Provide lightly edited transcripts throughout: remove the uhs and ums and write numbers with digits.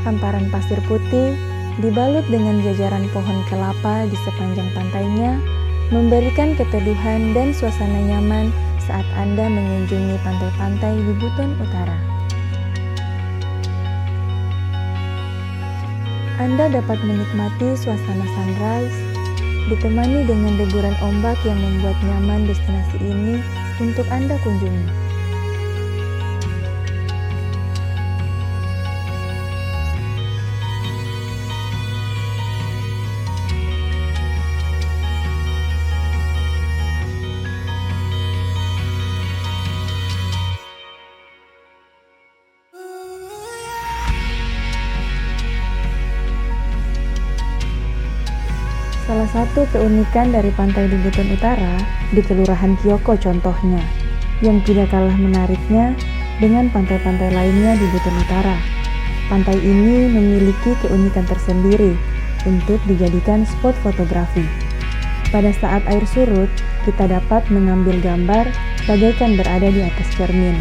Hamparan pasir putih dibalut dengan jajaran pohon kelapa di sepanjang pantainya, memberikan keteduhan dan suasana nyaman saat Anda mengunjungi pantai-pantai di Buton Utara. Anda dapat menikmati suasana sunrise, ditemani dengan deburan ombak yang membuat nyaman destinasi ini untuk Anda kunjungi. Salah satu keunikan dari pantai di Buton Utara di Kelurahan Kyoko contohnya, yang tidak kalah menariknya dengan pantai-pantai lainnya di Buton Utara. Pantai ini memiliki keunikan tersendiri untuk dijadikan spot fotografi. Pada saat air surut, kita dapat mengambil gambar bagaikan berada di atas cermin.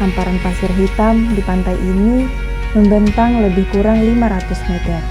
Hamparan pasir hitam di pantai ini membentang lebih kurang 500 meter.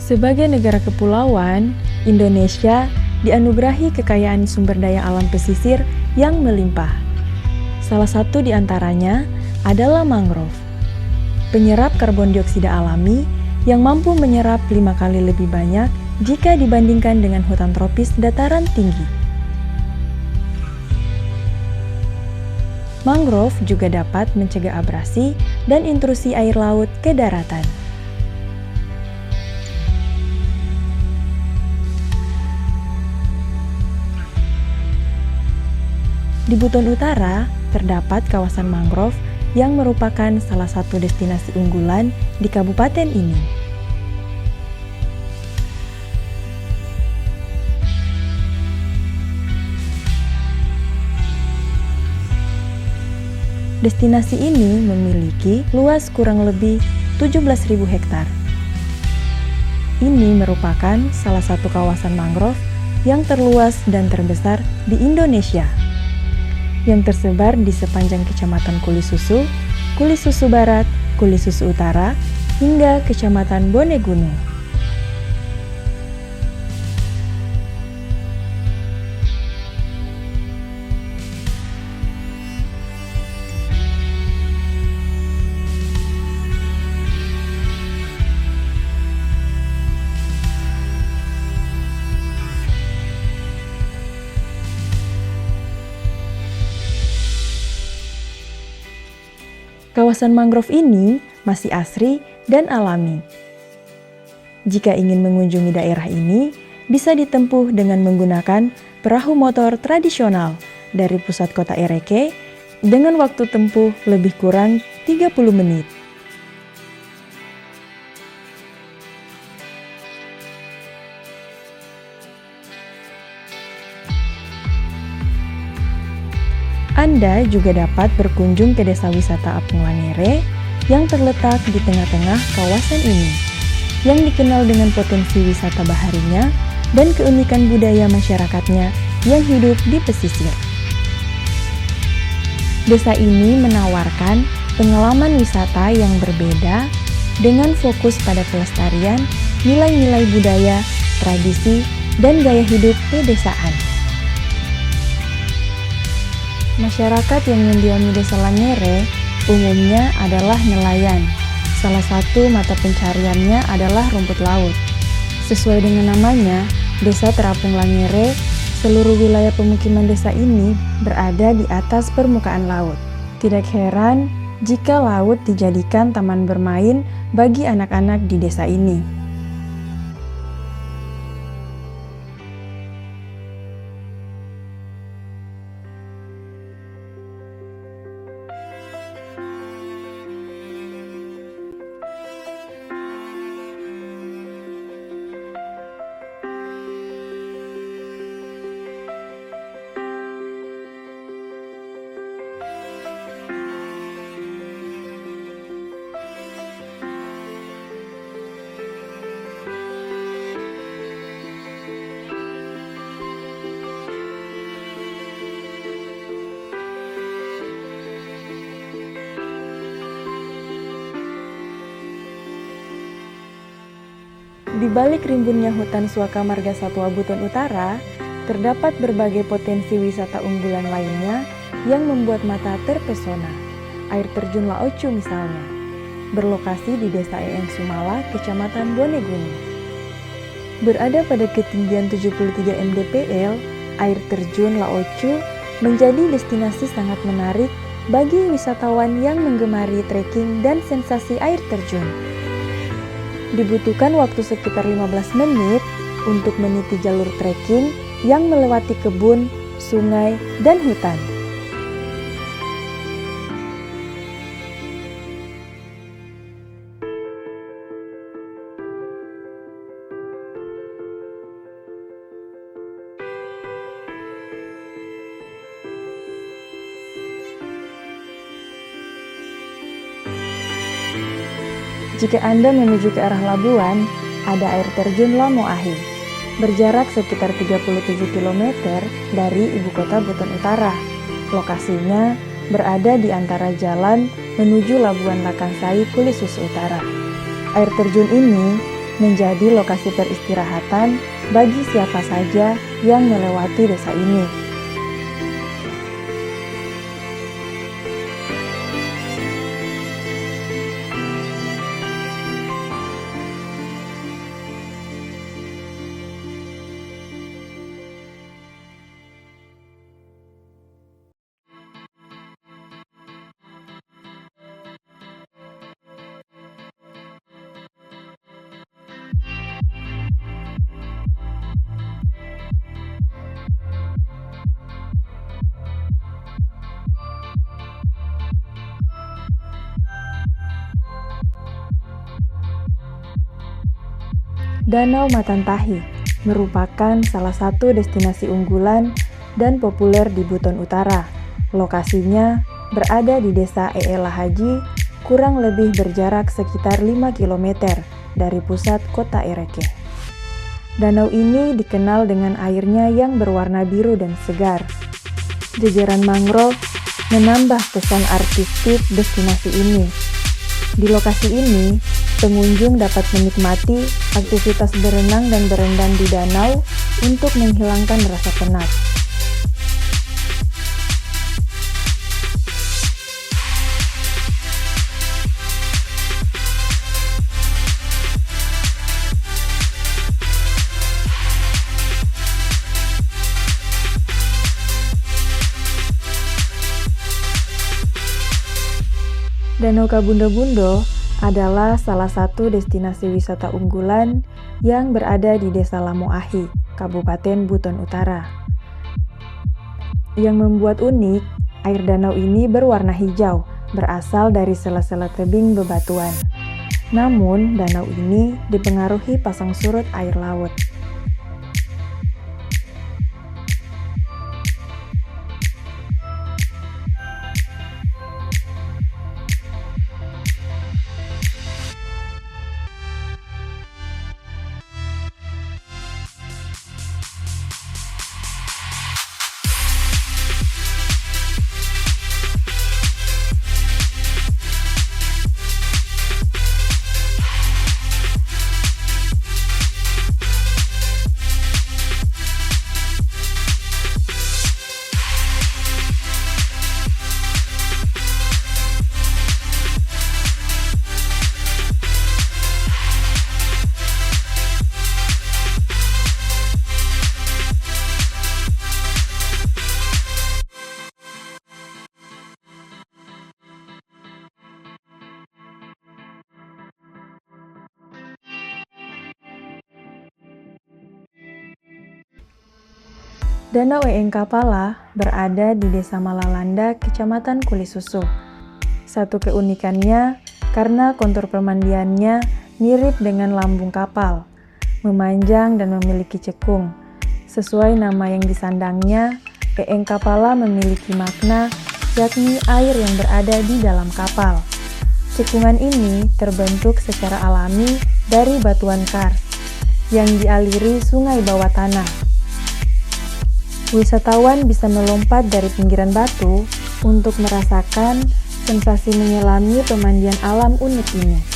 Sebagai negara kepulauan, Indonesia dianugerahi kekayaan sumber daya alam pesisir yang melimpah. Salah satu di antaranya adalah mangrove, penyerap karbon dioksida alami yang mampu menyerap 5 kali lebih banyak jika dibandingkan dengan hutan tropis dataran tinggi. Mangrove juga dapat mencegah abrasi dan intrusi air laut ke daratan. Di Buton Utara, terdapat kawasan mangrove yang merupakan salah satu destinasi unggulan di kabupaten ini. Destinasi ini memiliki luas kurang lebih 17.000 hektar. Ini merupakan salah satu kawasan mangrove yang terluas dan terbesar di Indonesia, yang tersebar di sepanjang Kecamatan Kulisusu, Kulisusu Barat, Kulisusu Utara, hingga Kecamatan Bonegunung. Kawasan mangrove ini masih asri dan alami. Jika ingin mengunjungi daerah ini, bisa ditempuh dengan menggunakan perahu motor tradisional dari pusat kota Ereke dengan waktu tempuh lebih kurang 30 menit. Anda juga dapat berkunjung ke desa wisata Apung Langere yang terletak di tengah-tengah kawasan ini, yang dikenal dengan potensi wisata baharinya dan keunikan budaya masyarakatnya yang hidup di pesisir. Desa ini menawarkan pengalaman wisata yang berbeda dengan fokus pada pelestarian nilai-nilai budaya, tradisi, dan gaya hidup pedesaan. Masyarakat yang mendiami desa Langere umumnya adalah nelayan. Salah satu mata pencariannya adalah rumput laut. Sesuai dengan namanya, Desa Terapung Langere, seluruh wilayah pemukiman desa ini berada di atas permukaan laut. Tidak heran jika laut dijadikan taman bermain bagi anak-anak di desa ini. Di balik rimbunnya hutan Suaka Marga Satwa Buton Utara, terdapat berbagai potensi wisata unggulan lainnya yang membuat mata terpesona. Air terjun Laocu misalnya, berlokasi di Desa Eeng Sumala, Kecamatan Bonegunung. Berada pada ketinggian 73 mdpl, air terjun Laocu menjadi destinasi sangat menarik bagi wisatawan yang menggemari trekking dan sensasi air terjun. Dibutuhkan waktu sekitar 15 menit untuk meniti jalur trekking yang melewati kebun, sungai, dan hutan. Jika Anda menuju ke arah Labuan, ada air terjun Lamoahi, berjarak sekitar 37 km dari ibu kota Buton Utara. Lokasinya berada di antara jalan menuju Labuan Lakansai, Kulisusu Utara. Air terjun ini menjadi lokasi peristirahatan bagi siapa saja yang melewati desa ini. Danau Matantahi merupakan salah satu destinasi unggulan dan populer di Buton Utara. Lokasinya berada di Desa Eela Haji, kurang lebih berjarak sekitar 5 km dari pusat kota Ereke. Danau ini dikenal dengan airnya yang berwarna biru dan segar. Jajaran mangrove menambah kesan artistik destinasi ini. Di lokasi ini, pengunjung dapat menikmati aktivitas berenang dan berendam di danau untuk menghilangkan rasa penat. Danau Kabundo-Bundo adalah salah satu destinasi wisata unggulan yang berada di Desa Lamoahi, Kabupaten Buton Utara. Yang membuat unik, air danau ini berwarna hijau, berasal dari sela-sela tebing bebatuan. Namun, danau ini dipengaruhi pasang surut air laut. Danau Eengkapala berada di Desa Malalanda, Kecamatan Kulisusu. Satu keunikannya karena kontur pemandiannya mirip dengan lambung kapal, memanjang dan memiliki cekung. Sesuai nama yang disandangnya, Eengkapala memiliki makna yakni air yang berada di dalam kapal. Cekungan ini terbentuk secara alami dari batuan kars yang dialiri sungai bawah tanah. Wisatawan bisa melompat dari pinggiran batu untuk merasakan sensasi menyelami pemandian alam unik ini.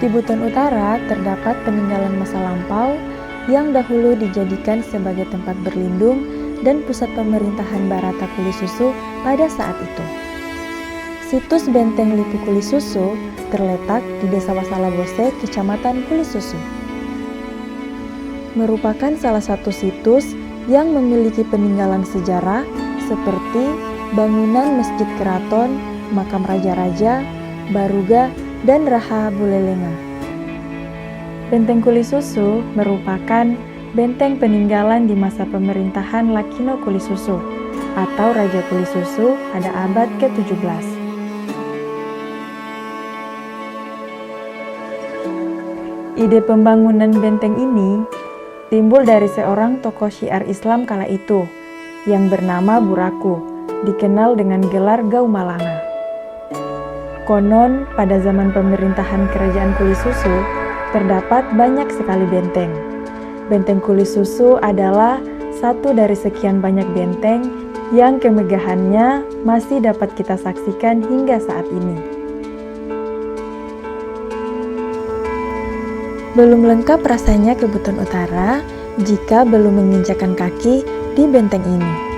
Di Buton Utara terdapat peninggalan masa lampau yang dahulu dijadikan sebagai tempat berlindung dan pusat pemerintahan Barata Kulisusu pada saat itu. Situs Benteng Lipu Kulisusu terletak di Desa Wasalabose, Kecamatan Kulisusu. Merupakan salah satu situs yang memiliki peninggalan sejarah seperti bangunan Masjid Keraton, Makam Raja-Raja, Baruga, dan Raha Bulelenga. Benteng Kulisusu merupakan benteng peninggalan di masa pemerintahan Lakino Kulisusu atau Raja Kulisusu pada abad ke-17. Ide pembangunan benteng ini timbul dari seorang tokoh syiar Islam kala itu yang bernama Buraku, dikenal dengan gelar Gaumalanga. Konon, pada zaman pemerintahan Kerajaan Kulisusu, terdapat banyak sekali benteng. Benteng Kulisusu adalah satu dari sekian banyak benteng yang kemegahannya masih dapat kita saksikan hingga saat ini. Belum lengkap rasanya ke Buton Utara jika belum menginjakan kaki di benteng ini.